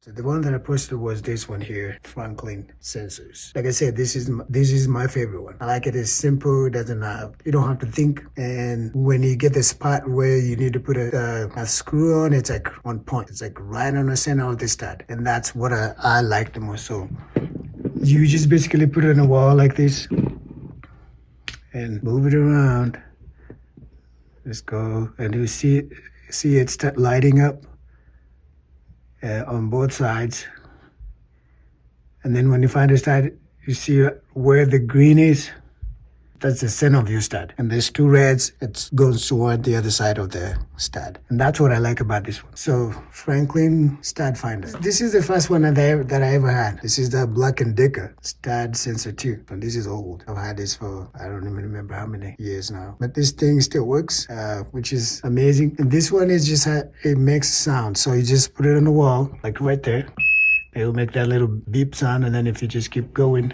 So the one that I posted was this one here, Franklin sensors. Like I said, this is my favorite one. I like it. It's simple. It doesn't have, you don't have to think. And when you get the spot where you need to put a screw on, it's like on point. It's like right on the center of the stud. And that's what I like the most. So you just basically put it on a wall like this and move it around. Just go and you see it start lighting up. On both sides, and then when you find a stud, you see where the green is. That's the center of your stud, and there's two reds. It goes toward the other side of the stud, and that's what I like about this one. So Franklin stud finder. This is the first one that I ever had. This is the Black+Decker stud sensor 2, and this is old. I've had this for I don't even remember how many years now, but this thing still works, which is amazing. And this one is just it makes sound. So you just put it on the wall, like right there. It will make that little beep sound, and then if you just keep going.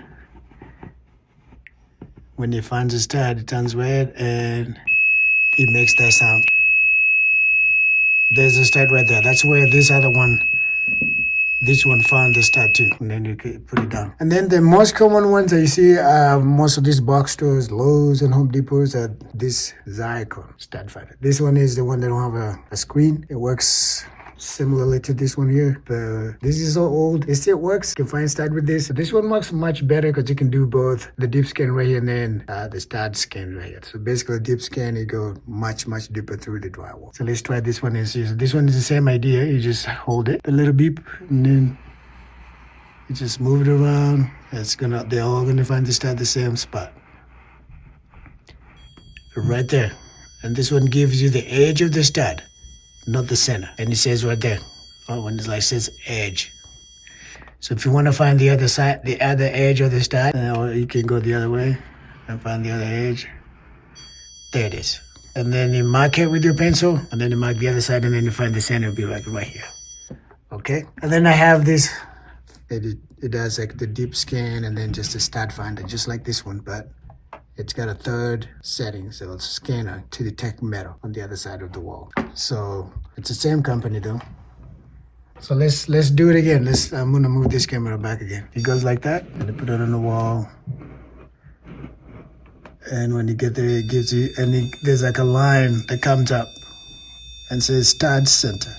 When it finds a stud, it turns red and it makes that sound. There's a stud right there. That's where this one found the stud too. And then you can put it down. And then the most common ones that you see, most of these box stores, Lowe's and Home Depots, are this Zircon stud finder. This one is the one that don't have a screen. It works similarly to this one here, but this is so old. It still works. You can find stud with this. So this one works much better because you can do both the deep scan right here and then the stud scan right here. So basically deep scan, you go much deeper through the drywall. So let's try this one and see. So this one is the same idea. You just hold it, a little beep, and then you just move it around. They're all gonna find the stud the same spot. Right there. And this one gives you the edge of the stud, not the center. And it says right there, when it says edge. So if you want to find the other side, the other edge of the stud, you can go the other way and find the other edge. There it is. And then you mark it with your pencil, and then you mark the other side, and then you find the center will be like right here. Okay. And then I have this. It does like the deep scan and then just a stud finder, just like this one, but it's got a third setting, so it's a scanner to detect metal on the other side of the wall. So it's the same company though. So let's do it again. I'm gonna move this camera back again. It goes like that, and you put it on the wall. And when you get there, it gives you, there's like a line that comes up and says stud center.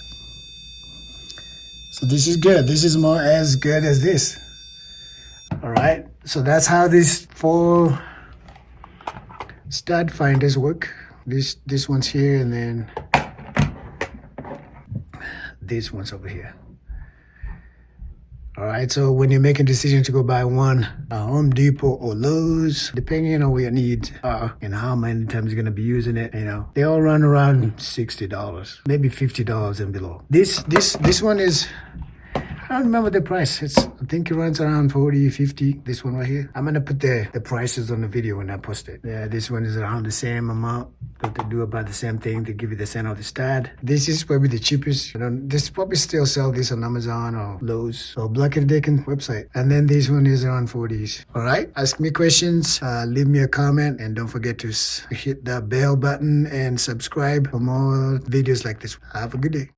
So this is good. This is more as good as this. All right. So that's how these 4 stud finders work. This one's here, and then this one's over here. All right, so when you're making a decision to go buy one, Home Depot or Lowe's, depending on what your needs are and how many times you're gonna be using it, they all run around $60, maybe $50 and below. This one is, I don't remember the price. I think it runs around 40, 50. This one right here. I'm gonna put the prices on the video when I post it. Yeah, this one is around the same amount, but they do about the same thing. They give you the center of the stud. This is probably the cheapest. This probably still sell this on Amazon or Lowe's or Black+Decker website. And then this one is around 40s. All right, ask me questions, leave me a comment, and don't forget to hit the bell button and subscribe for more videos like this. Have a good day.